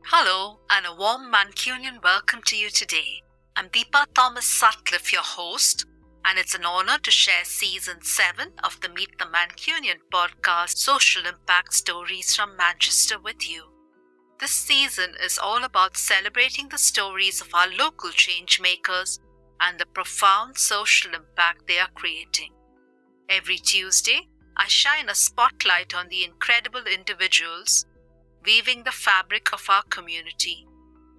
Hello, and a warm Mancunian welcome to you today. I'm Deepa Thomas-Sutcliffe, your host, and it's an honor to share Season 7 of the Meet the Mancunian podcast, Social Impact Stories from Manchester with you. This season is all about celebrating the stories of our local change makers and the profound social impact they are creating. Every Tuesday, I shine a spotlight on the incredible individuals weaving the fabric of our community.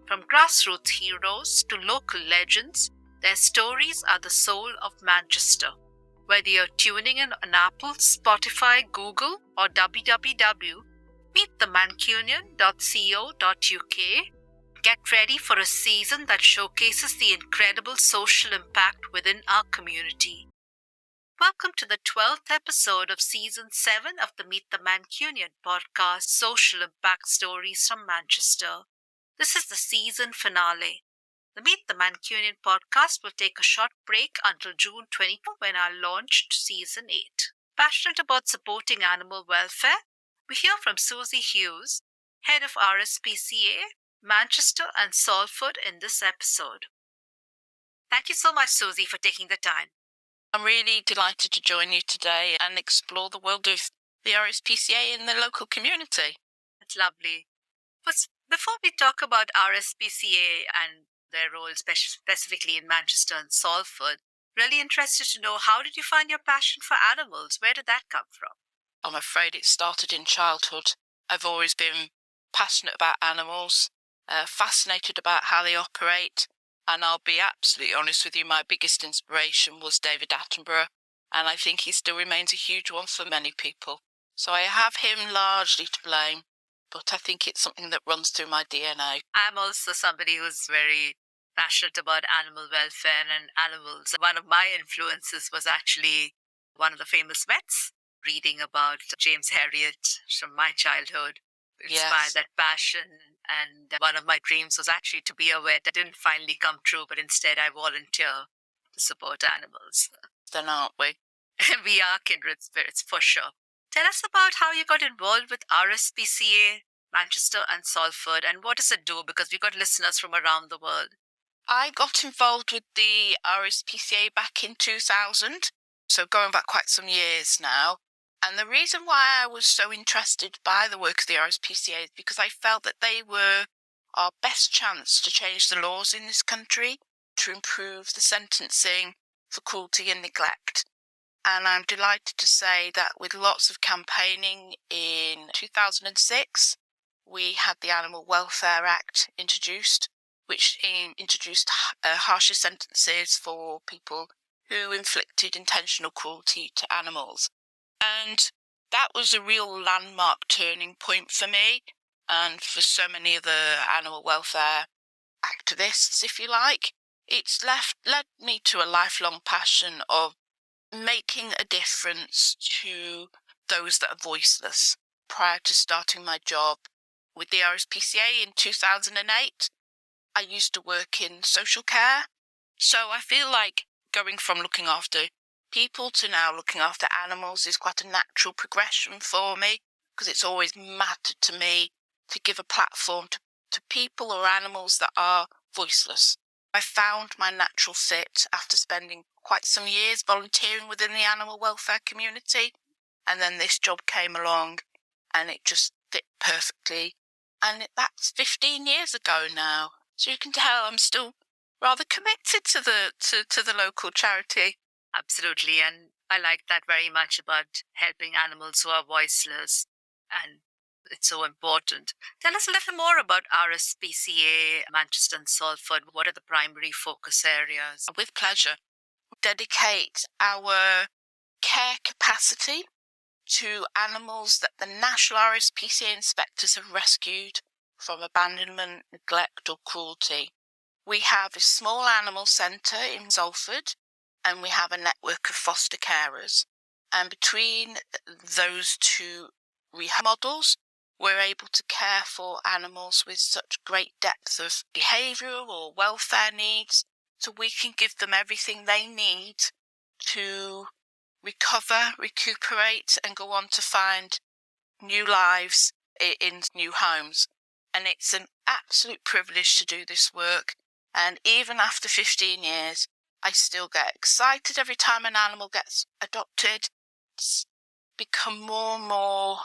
From grassroots heroes to local legends, their stories are the soul of Manchester. Whether you're tuning in on Apple, Spotify, Google, or www.meetthemancunian.co.uk, get ready for a season that showcases the incredible social impact within our community. Welcome to the 12th episode of Season 7 of the Meet the Mancunian podcast, Social Impact Stories from Manchester. This is the season finale. The Meet the Mancunian podcast will take a short break until June 22 when I launch Season 8. Passionate about supporting animal welfare, we hear from Susie Hughes, head of RSPCA Manchester and Salford in this episode. Thank you so much, Susie, for taking the time. I'm really delighted to join you today and explore the world of the RSPCA in the local community. That's lovely. But before we talk about RSPCA and their role specifically in Manchester and Salford, really interested to know, how did you find your passion for animals? Where did that come from? I'm afraid it started in childhood. I've always been passionate about animals, fascinated about how they operate. And I'll be absolutely honest with you, my biggest inspiration was David Attenborough, and I think he still remains a huge one for many people. So I have him largely to blame, but I think it's something that runs through my DNA. I'm also somebody who's very passionate about animal welfare and animals. One of my influences was actually one of the famous vets, reading about James Herriot from my childhood. Inspired that passion, and one of my dreams was actually to be a vet. That didn't finally come true, but instead I volunteer to support animals. Then aren't we? We are kindred spirits for sure. Tell us about how you got involved with RSPCA Manchester and Salford, and what does it do, because we've got listeners from around the world. I got involved with the RSPCA back in 2000, so going back quite some years now. And the reason why I was so interested by the work of the RSPCA is because I felt that they were our best chance to change the laws in this country, to improve the sentencing for cruelty and neglect. And I'm delighted to say that with lots of campaigning in 2006, we had the Animal Welfare Act introduced, which introduced harsher sentences for people who inflicted intentional cruelty to animals. And that was a real landmark turning point for me and for so many of the animal welfare activists, if you like. It's led me to a lifelong passion of making a difference to those that are voiceless. Prior to starting my job with the RSPCA in 2008, I used to work in social care. So I feel like going from looking after people to now looking after animals is quite a natural progression for me, because it's always mattered to me to give a platform to people or animals that are voiceless. I found my natural fit after spending quite some years volunteering within the animal welfare community, and then this job came along and it just fit perfectly. And that's 15 years ago now, so you can tell I'm still rather committed to the local charity. Absolutely, and I like that very much about helping animals who are voiceless, and it's so important. Tell us a little more about RSPCA Manchester and Salford. What are the primary focus areas? With pleasure. Dedicate our care capacity to animals that the National RSPCA inspectors have rescued from abandonment, neglect or cruelty. We have a small animal centre in Salford, and we have a network of foster carers. And between those two rehab models, we're able to care for animals with such great depth of behavioural or welfare needs, so we can give them everything they need to recover, recuperate, and go on to find new lives in new homes. And it's an absolute privilege to do this work. And even after 15 years, I still get excited every time an animal gets adopted. It's become more and more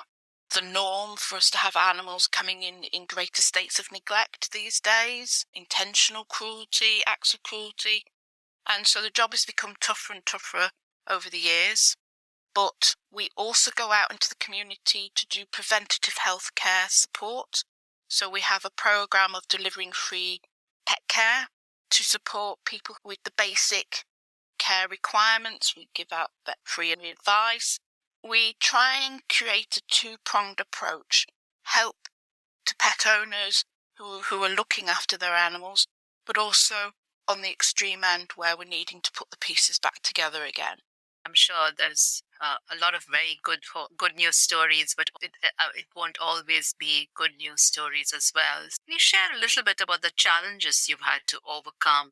the norm for us to have animals coming in greater states of neglect these days, intentional cruelty, acts of cruelty. And so the job has become tougher and tougher over the years. But we also go out into the community to do preventative health care support. So we have a programme of delivering free pet care to support people with the basic care requirements. We give out vet-free advice. We try and create a two-pronged approach, help to pet owners who are looking after their animals, but also on the extreme end where we're needing to put the pieces back together again. I'm sure there's a lot of very good news stories, but it won't always be good news stories as well. Can you share a little bit about the challenges you've had to overcome,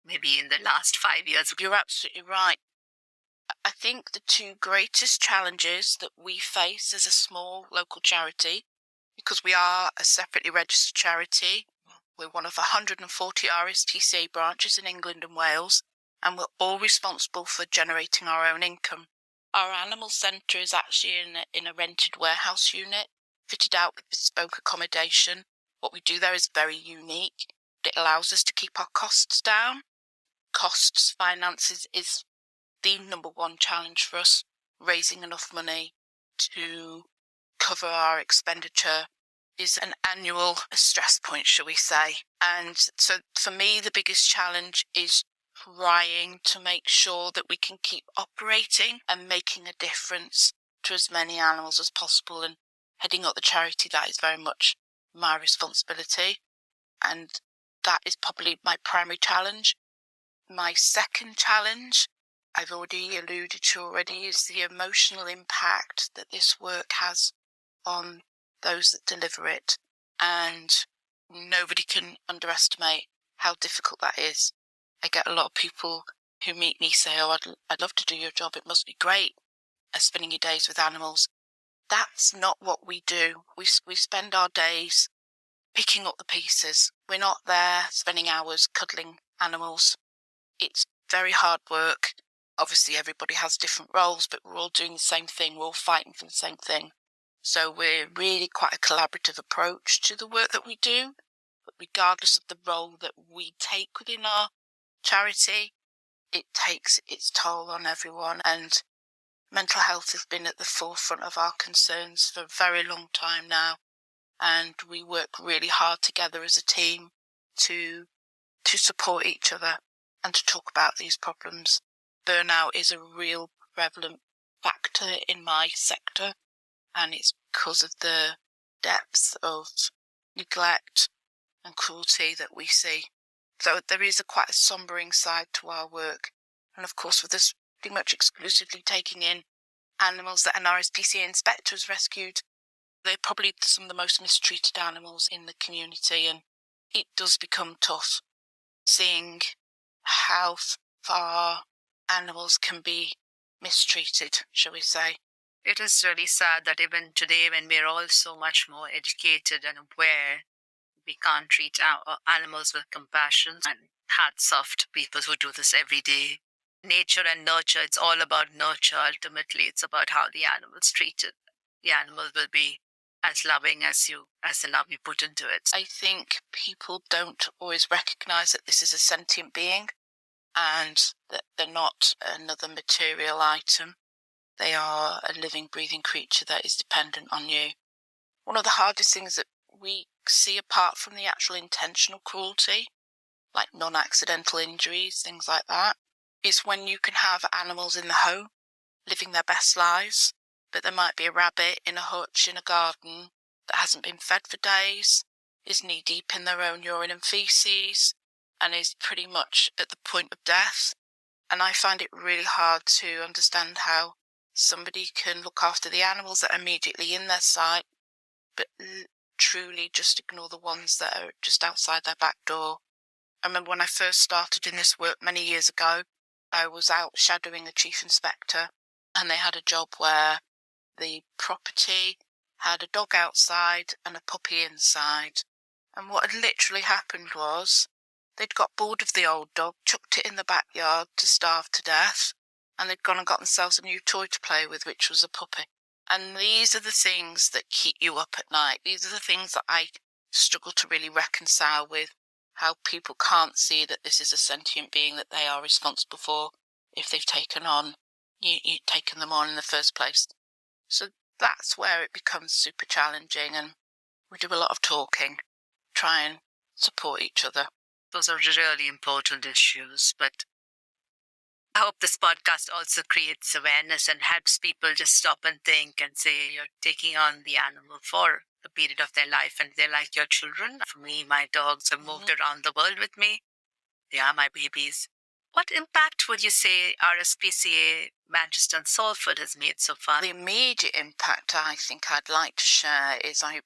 maybe in the last 5 years? You're absolutely right. I think the two greatest challenges that we face as a small local charity, because we are a separately registered charity, we're one of 140 RSPCA branches in England and Wales, and we're all responsible for generating our own income. Our animal centre is actually in a rented warehouse unit, fitted out with bespoke accommodation. What we do there is very unique. It allows us to keep our costs down. Finances is the number one challenge for us, raising enough money to cover our expenditure is an annual stress point, shall we say. And so for me, the biggest challenge is trying to make sure that we can keep operating and making a difference to as many animals as possible. And heading up the charity, that is very much my responsibility. And that is probably my primary challenge. My second challenge, I've already alluded to already, is the emotional impact that this work has on those that deliver it. And nobody can underestimate how difficult that is. I get a lot of people who meet me say, "Oh, I'd love to do your job. It must be great, spending your days with animals." That's not what we do. We spend our days picking up the pieces. We're not there spending hours cuddling animals. It's very hard work. Obviously, everybody has different roles, but we're all doing the same thing. We're all fighting for the same thing. So we're really quite a collaborative approach to the work that we do. But regardless of the role that we take within our charity, it takes its toll on everyone, and mental health has been at the forefront of our concerns for a very long time now, and we work really hard together as a team to support each other and to talk about these problems. Burnout is a real prevalent factor in my sector, and it's because of the depth of neglect and cruelty that we see. So there is quite a sombering side to our work. And of course, with us pretty much exclusively taking in animals that an RSPCA inspector has rescued, they're probably some of the most mistreated animals in the community. And it does become tough seeing how far animals can be mistreated, shall we say. It is really sad that even today, when we're all so much more educated and aware, we can't treat our animals with compassion. And hats off to people who do this every day. Nature and nurture, it's all about nurture. Ultimately, it's about how the animal's treated. The animal will be as loving as the love you put into it. I think people don't always recognise that this is a sentient being and that they're not another material item. They are a living, breathing creature that is dependent on you. One of the hardest things that we see, apart from the actual intentional cruelty, like non-accidental injuries, things like that, is when you can have animals in the home living their best lives, but there might be a rabbit in a hutch in a garden that hasn't been fed for days, is knee-deep in their own urine and faeces, and is pretty much at the point of death. And I find it really hard to understand how somebody can look after the animals that are immediately in their sight, but truly just ignore the ones that are just outside their back door. I remember when I first started in this work many years ago, I was out shadowing a chief inspector, and they had a job where the property had a dog outside and a puppy inside. And what had literally happened was they'd got bored of the old dog, chucked it in the backyard to starve to death, and they'd gone and got themselves a new toy to play with, which was a puppy. And these are the things that keep you up at night. These are the things that I struggle to really reconcile with, how people can't see that this is a sentient being that they are responsible for if they've taken them on in the first place. So that's where it becomes super challenging, and we do a lot of talking, try and support each other. Those are really important issues, but I hope this podcast also creates awareness and helps people just stop and think and say, you're taking on the animal for the period of their life and they're like your children. For me, my dogs have moved around the world with me. They are my babies. What impact would you say RSPCA Manchester and Salford has made so far? The immediate impact I think I'd like to share is I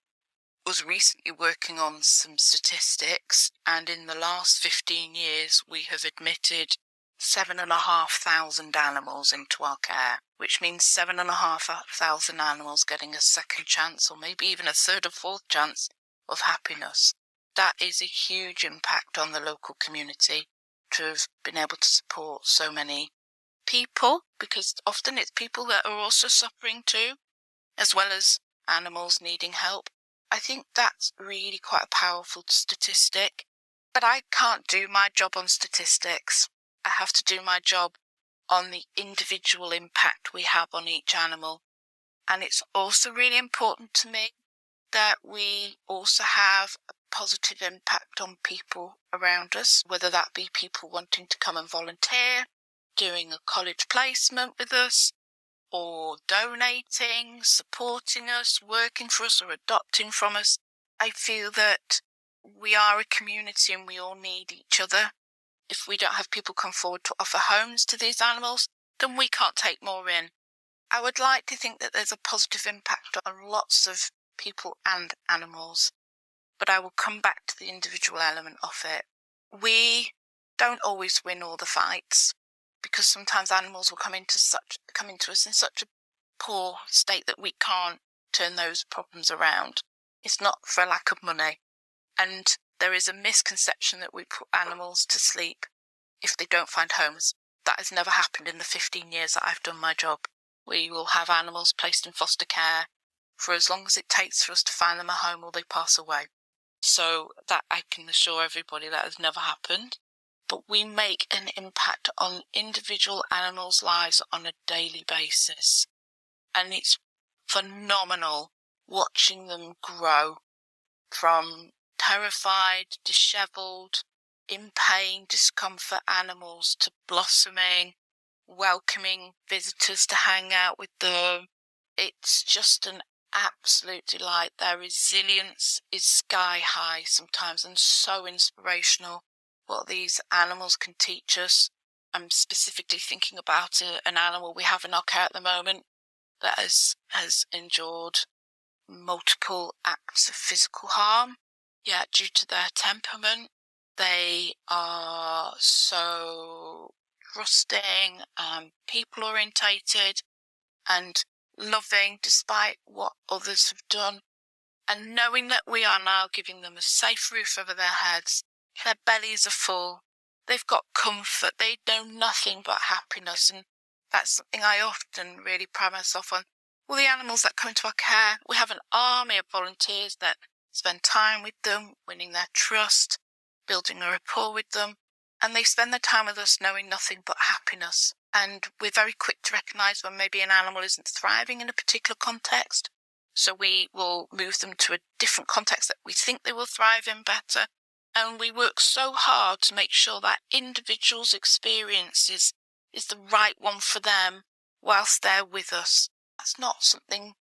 was recently working on some statistics, and in the last 15 years we have admitted 7,500 animals into our care, which means 7,500 animals getting a second chance, or maybe even a third or fourth chance of happiness. That is a huge impact on the local community to have been able to support so many people, because often it's people that are also suffering too, as well as animals needing help. I think that's really quite a powerful statistic, but I can't do my job on statistics. I have to do my job on the individual impact we have on each animal. And it's also really important to me that we also have a positive impact on people around us, whether that be people wanting to come and volunteer, doing a college placement with us, or donating, supporting us, working for us, or adopting from us. I feel that we are a community and we all need each other. If we don't have people come forward to offer homes to these animals, then we can't take more in. I would like to think that there's a positive impact on lots of people and animals, but I will come back to the individual element of it. We don't always win all the fights, because sometimes animals will come into us in such a poor state that we can't turn those problems around. It's not for lack of money. And there is a misconception that we put animals to sleep if they don't find homes. That has never happened in the 15 years that I've done my job. We will have animals placed in foster care for as long as it takes for us to find them a home or they pass away. So that I can assure everybody that has never happened. But we make an impact on individual animals' lives on a daily basis. And it's phenomenal watching them grow from terrified, dishevelled, in pain, discomfort animals to blossoming, welcoming visitors to hang out with them. It's just an absolute delight. Their resilience is sky high sometimes and so inspirational. What these animals can teach us. I'm specifically thinking about an animal we have in our care at the moment that has endured multiple acts of physical harm. Yet due to their temperament, they are so trusting and people orientated and loving despite what others have done. And knowing that we are now giving them a safe roof over their heads, their bellies are full, they've got comfort, they know nothing but happiness, and that's something I often really pride myself on. All the animals that come into our care, we have an army of volunteers that spend time with them, winning their trust, building a rapport with them, and they spend their time with us knowing nothing but happiness. And we're very quick to recognise when maybe an animal isn't thriving in a particular context, so we will move them to a different context that we think they will thrive in better. And we work so hard to make sure that individual's experience is the right one for them whilst they're with us. That's not something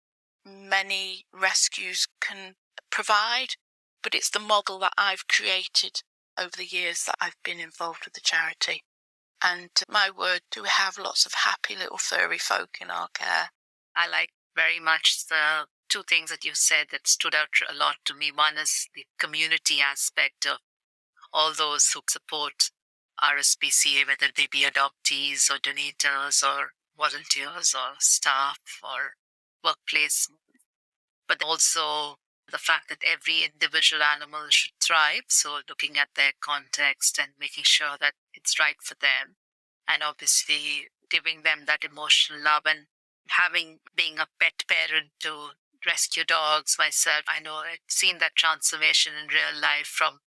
many rescues can provide, but it's the model that I've created over the years that I've been involved with the charity. And my word, do we have lots of happy little furry folk in our care. I like very much the two things that you said that stood out a lot to me. One is the community aspect of all those who support RSPCA, whether they be adoptees or donators or volunteers or staff or workplace, but also the fact that every individual animal should thrive. So looking at their context and making sure that it's right for them. And obviously giving them that emotional love and being a pet parent to rescue dogs myself. I know I've seen that transformation in real life from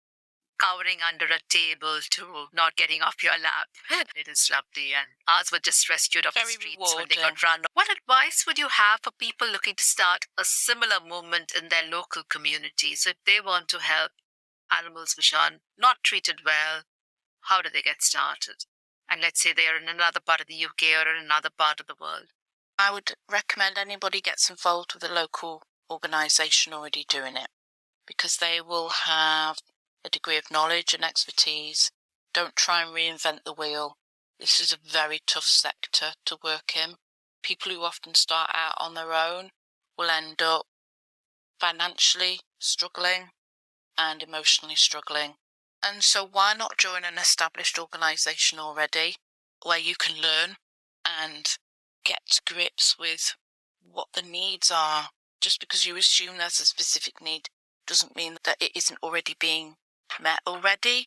cowering under a table to not getting off your lap. It is lovely. And ours were just rescued off the Very streets when rewarding. they got run. What advice would you have for people looking to start a similar movement in their local communities? If they want to help animals which are not treated well, how do they get started? And let's say they are in another part of the UK or in another part of the world. I would recommend anybody gets involved with a local organisation already doing it, because they will have a degree of knowledge and expertise. Don't try and reinvent the wheel. This is a very tough sector to work in. People who often start out on their own will end up financially struggling and emotionally struggling. And so why not join an established organisation already where you can learn and get to grips with what the needs are? Just because you assume there's a specific need doesn't mean that it isn't already being met already,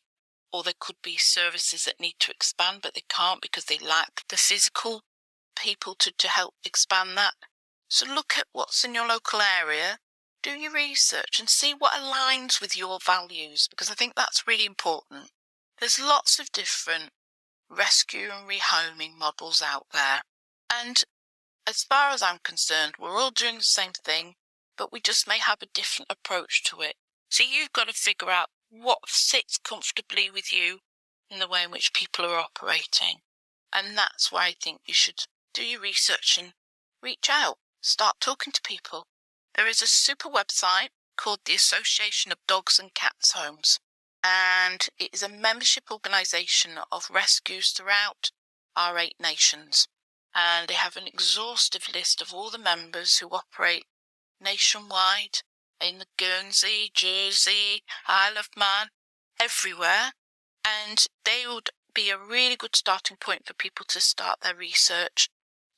or there could be services that need to expand, but they can't because they lack the physical people to help expand that. So look at what's in your local area, do your research and see what aligns with your values, because I think that's really important. There's lots of different rescue and rehoming models out there. And as far as I'm concerned, we're all doing the same thing, but we just may have a different approach to it. So you've got to figure out what sits comfortably with you in the way in which people are operating. And that's why I think you should do your research and reach out, start talking to people. There is a super website called the Association of Dogs and Cats Homes, and it is a membership organisation of rescues throughout our 8 nations. And they have an exhaustive list of all the members who operate nationwide, in the Guernsey, Jersey, Isle of Man, everywhere. And they would be a really good starting point for people to start their research,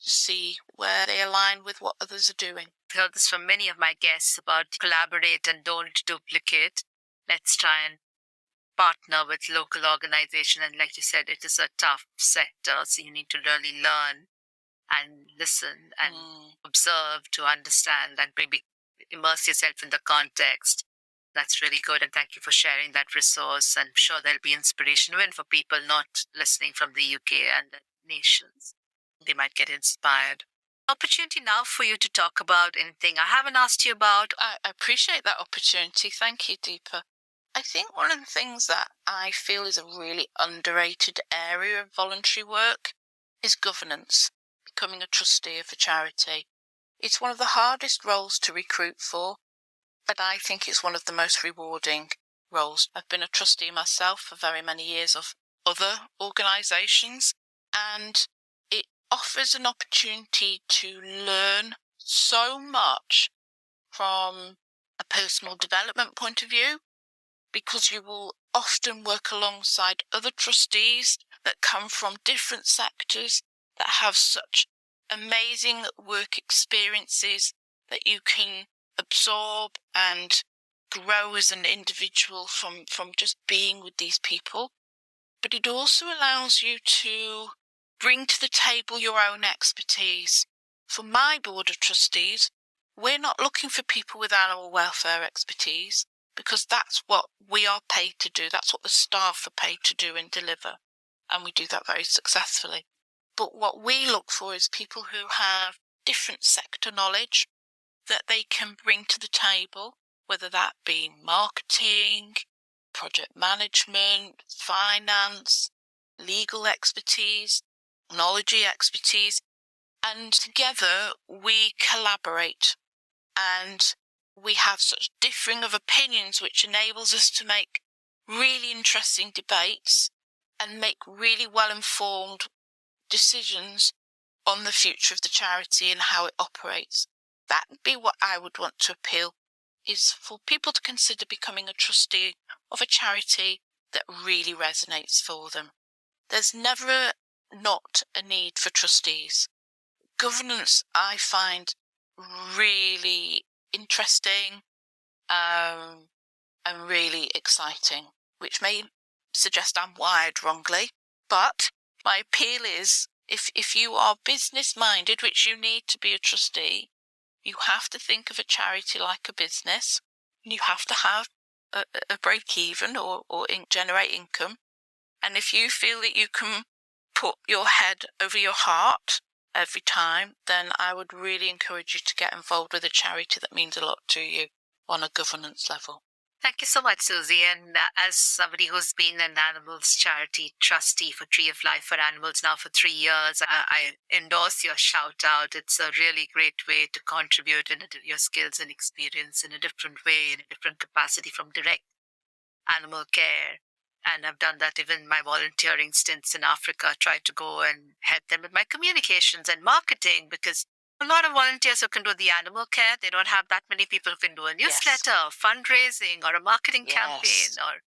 to see where they align with what others are doing. I've heard this from many of my guests about collaborate and don't duplicate. Let's try and partner with local organization. And like you said, it is a tough sector, so you need to really learn and listen and observe to understand and maybe immerse yourself in the context. That's really good, and thank you for sharing that resource. I'm sure there'll be inspiration even for people not listening from the UK and the nations. They might get inspired. Opportunity now for you to talk about anything I haven't asked you about. I appreciate that opportunity. Thank you, Deepa. I think one of the things that I feel is a really underrated area of voluntary work is governance, becoming a trustee of a charity. It's one of the hardest roles to recruit for, but I think it's one of the most rewarding roles. I've been a trustee myself for very many years of other organisations, and it offers an opportunity to learn so much from a personal development point of view, because you will often work alongside other trustees that come from different sectors that have such amazing work experiences that you can absorb and grow as an individual from just being with these people. But it also allows you to bring to the table your own expertise. For my board of trustees, we're not looking for people with animal welfare expertise, because that's what we are paid to do. That's what the staff are paid to do and deliver. And we do that very successfully. But what we look for is people who have different sector knowledge that they can bring to the table, whether that be marketing, project management, finance, legal expertise, technology expertise. And together we collaborate, and we have such differing of opinions, which enables us to make really interesting debates and make really well-informed decisions on the future of the charity and how it operates. That would be what I would want to appeal, is for people to consider becoming a trustee of a charity that really resonates for them. There's never not a need for trustees. Governance, I find really interesting and really exciting, which may suggest I'm wired wrongly. But my appeal is, if you are business-minded, which you need to be a trustee, you have to think of a charity like a business, and you have to have a break-even or generate income. And if you feel that you can put your head over your heart every time, then I would really encourage you to get involved with a charity that means a lot to you on a governance level. Thank you so much, Susie. And as somebody who's been an animals charity trustee for Tree of Life for Animals now for 3 years, I endorse your shout out. It's a really great way to contribute your skills and experience in a different way, in a different capacity from direct animal care. And I've done that even in my volunteering stints in Africa. I tried to go and help them with my communications and marketing, because a lot of volunteers who can do the animal care, they don't have that many people who can do a newsletter, or fundraising, or a marketing campaign, or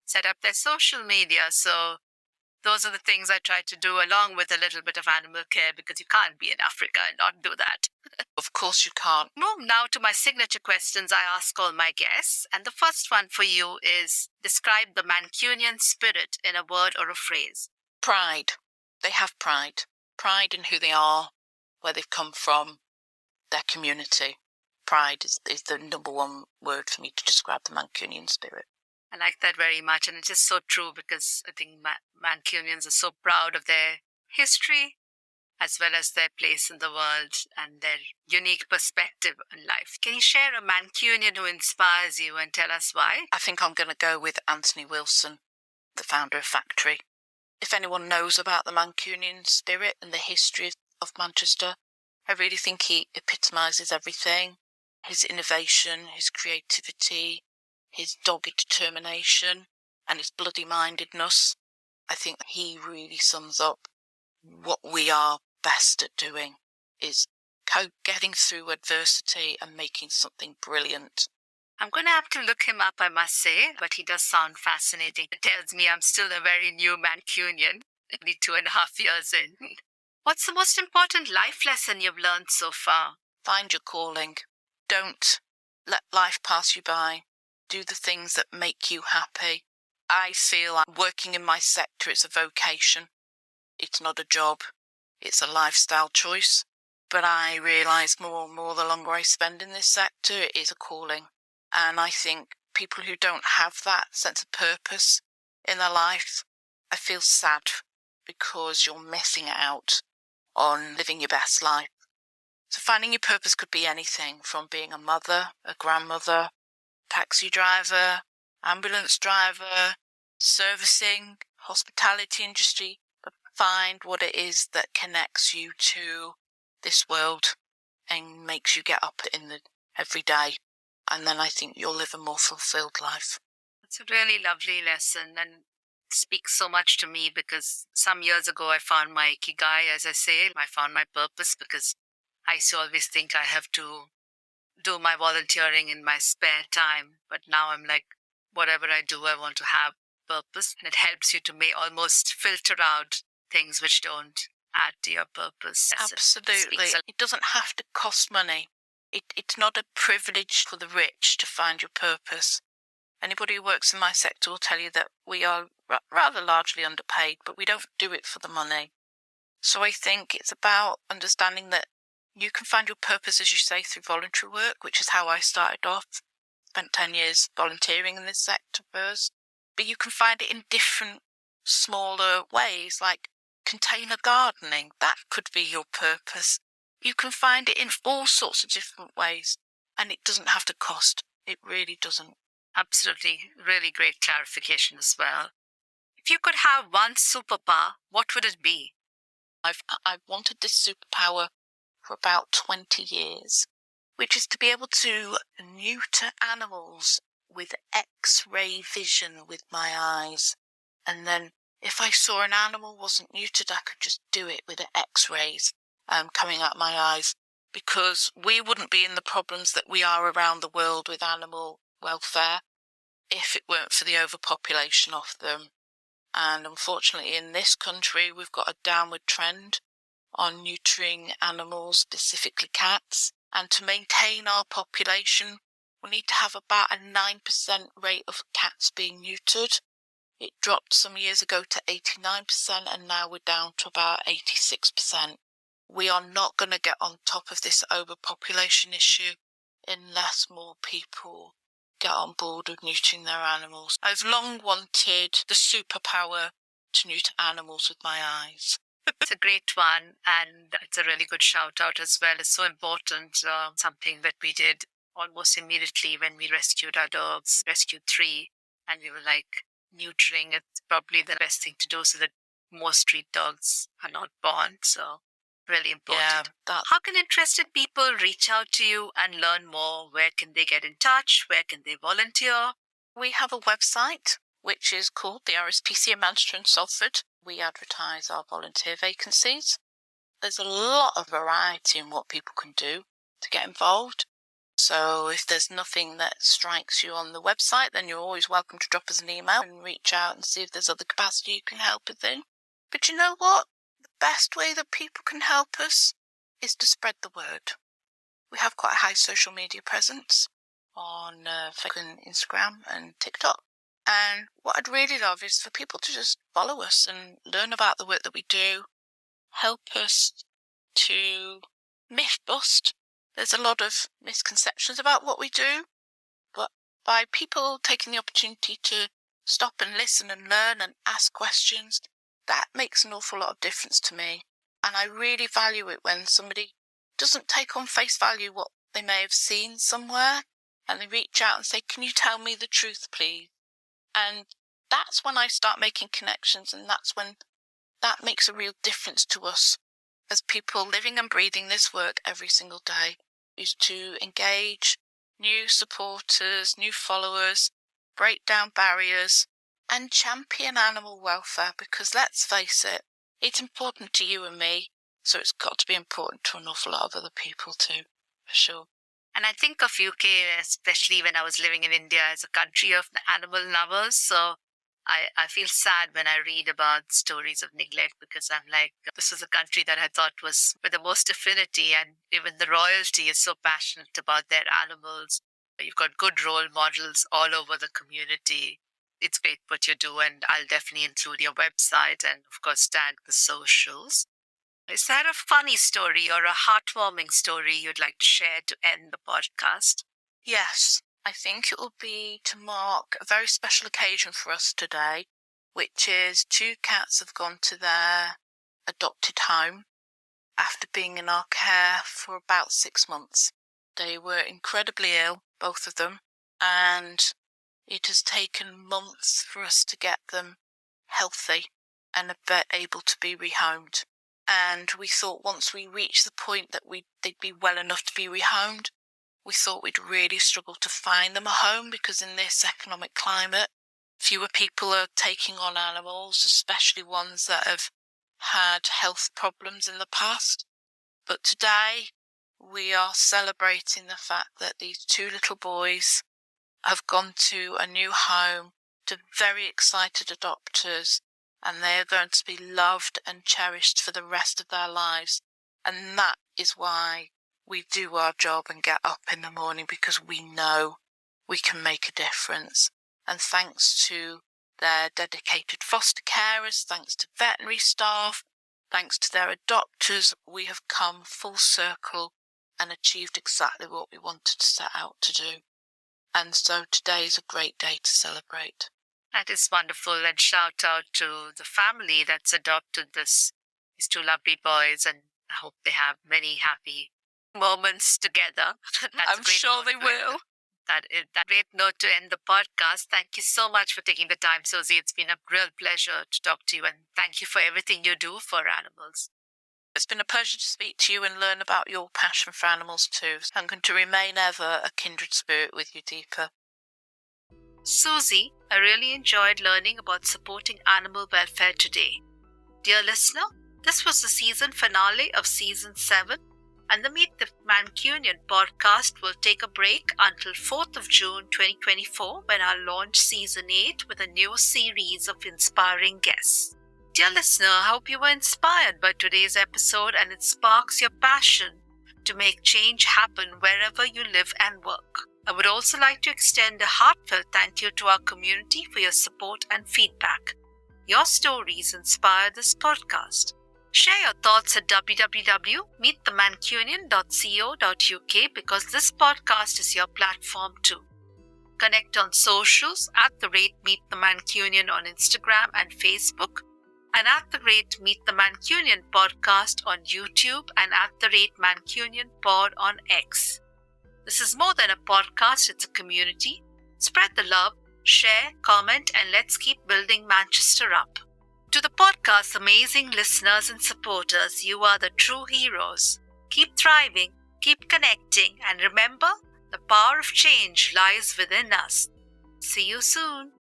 set up their social media. So those are the things I try to do, along with a little bit of animal care, because you can't be in Africa and not do that. Of course you can't. Move now to my signature questions I ask all my guests. And the first one for you is, describe the Mancunian spirit in a word or a phrase. Pride. They have pride. Pride in who they are, where they've come from, their community. Pride is the number one word for me to describe the Mancunian spirit. I like that very much, and it's just so true, because I think Mancunians are so proud of their history as well as their place in the world and their unique perspective on life. Can you share a Mancunian who inspires you and tell us why? I think I'm going to go with Anthony Wilson, the founder of Factory. If anyone knows about the Mancunian spirit and the history of Manchester, I really think he epitomises everything. His innovation, his creativity, his dogged determination, and his bloody-mindedness. I think he really sums up what we are best at doing, is getting through adversity and making something brilliant. I'm going to have to look him up, I must say, but he does sound fascinating. It tells me I'm still a very new Mancunian, only 2.5 years in. What's the most important life lesson you've learned so far? Find your calling. Don't let life pass you by. Do the things that make you happy. I feel I'm working in my sector, it's a vocation. It's not a job. It's a lifestyle choice. But I realise more and more the longer I spend in this sector, it is a calling. And I think people who don't have that sense of purpose in their life, I feel sad, because you're missing out on living your best life. So finding your purpose could be anything, from being a mother, a grandmother, taxi driver, ambulance driver, servicing, hospitality industry. But find what it is that connects you to this world and makes you get up every day. And then I think you'll live a more fulfilled life. It's a really lovely lesson, and speaks so much to me, because some years ago I found my ikigai, as I say. I found my purpose, because I used to always think I have to do my volunteering in my spare time. But now I'm like, whatever I do, I want to have purpose. And it helps you to almost filter out things which don't add to your purpose. Absolutely. It doesn't have to cost money. It's not a privilege for the rich to find your purpose. Anybody who works in my sector will tell you that we are rather largely underpaid, but we don't do it for the money. So I think it's about understanding that you can find your purpose, as you say, through voluntary work, which is how I started off. Spent 10 years volunteering in this sector first. But you can find it in different, smaller ways, like container gardening. That could be your purpose. You can find it in all sorts of different ways, and it doesn't have to cost. It really doesn't. Absolutely. Really great clarification as well. If you could have one superpower, what would it be? I've wanted this superpower for about 20 years, which is to be able to neuter animals with X-ray vision with my eyes. And then if I saw an animal wasn't neutered, I could just do it with the X-rays coming out my eyes, because we wouldn't be in the problems that we are around the world with animal welfare if it weren't for the overpopulation of them. And unfortunately in this country we've got a downward trend on neutering animals, specifically cats. And to maintain our population, we need to have about a 9% rate of cats being neutered. It dropped some years ago to 89%, and now we're down to about 86%. We are not going to get on top of this overpopulation issue unless more people get on board with neutering their animals. I've long wanted the superpower to neuter animals with my eyes. It's a great one, and it's a really good shout out as well. It's so important, something that we did almost immediately when we rescued our dogs, rescued 3, and we were like, neutering, it's probably the best thing to do so that more street dogs are not born. So really important. Yeah, how can interested people reach out to you and learn more? Where can they get in touch? Where can they volunteer? We have a website which is called the RSPCA Manchester and Salford. We advertise our volunteer vacancies. There's a lot of variety in what people can do to get involved. So if there's nothing that strikes you on the website, then you're always welcome to drop us an email and reach out and see if there's other capacity you can help us in. But you know what? The best way that people can help us is to spread the word. We have quite a high social media presence on Facebook and Instagram and TikTok. And what I'd really love is for people to just follow us and learn about the work that we do, help us to myth bust. There's a lot of misconceptions about what we do, but by people taking the opportunity to stop and listen and learn and ask questions, that makes an awful lot of difference to me. And I really value it when somebody doesn't take on face value what they may have seen somewhere, and they reach out and say, can you tell me the truth, please? And that's when I start making connections, and that's when that makes a real difference to us as people living and breathing this work every single day, is to engage new supporters, new followers, break down barriers, and champion animal welfare, because let's face it, it's important to you and me, so it's got to be important to an awful lot of other people too, for sure. And I think of UK, especially when I was living in India, as a country of animal lovers. So I feel sad when I read about stories of neglect, because I'm like, this is a country that I thought was with the most affinity, and even the royalty is so passionate about their animals. You've got good role models all over the community. It's great what you do, and I'll definitely include your website and, of course, tag the socials. Is there a funny story or a heartwarming story you'd like to share to end the podcast? Yes, I think it will be to mark a very special occasion for us today, which is 2 cats have gone to their adopted home after being in our care for about 6 months. They were incredibly ill, both of them, and it has taken months for us to get them healthy and able to be rehomed. And we thought once we reached the point that they'd be well enough to be rehomed, we thought we'd really struggle to find them a home, because in this economic climate, fewer people are taking on animals, especially ones that have had health problems in the past. But today, we are celebrating the fact that these 2 little boys have gone to a new home to very excited adopters, and they are going to be loved and cherished for the rest of their lives. And that is why we do our job and get up in the morning, because we know we can make a difference. And thanks to their dedicated foster carers, thanks to veterinary staff, thanks to their adopters, we have come full circle and achieved exactly what we wanted to set out to do. And so today is a great day to celebrate. That is wonderful, and shout out to the family that's adopted these 2 lovely boys, and I hope they have many happy moments together. I'm sure they will. That great note to end the podcast. Thank you so much for taking the time, Susie. It's been a real pleasure to talk to you, and thank you for everything you do for animals. It's been a pleasure to speak to you and learn about your passion for animals too. I'm going to remain ever a kindred spirit with you, Deepa. Susie, I really enjoyed learning about supporting animal welfare today. Dear listener, this was the season finale of Season 7, and the Meet the Mancunian podcast will take a break until 4th of June 2024, when I'll launch Season 8 with a new series of inspiring guests. Dear listener, I hope you were inspired by today's episode and it sparks your passion to make change happen wherever you live and work. I would also like to extend a heartfelt thank you to our community for your support and feedback. Your stories inspire this podcast. Share your thoughts at www.meetthemancunian.co.uk because this podcast is your platform too. Connect on socials @Meet the Mancunian on Instagram and Facebook, and @Meet the Mancunian podcast on YouTube, and @Mancunian pod on X. This is more than a podcast, it's a community. Spread the love, share, comment, and let's keep building Manchester up. To the podcast's amazing listeners and supporters, you are the true heroes. Keep thriving, keep connecting, and remember, the power of change lies within us. See you soon.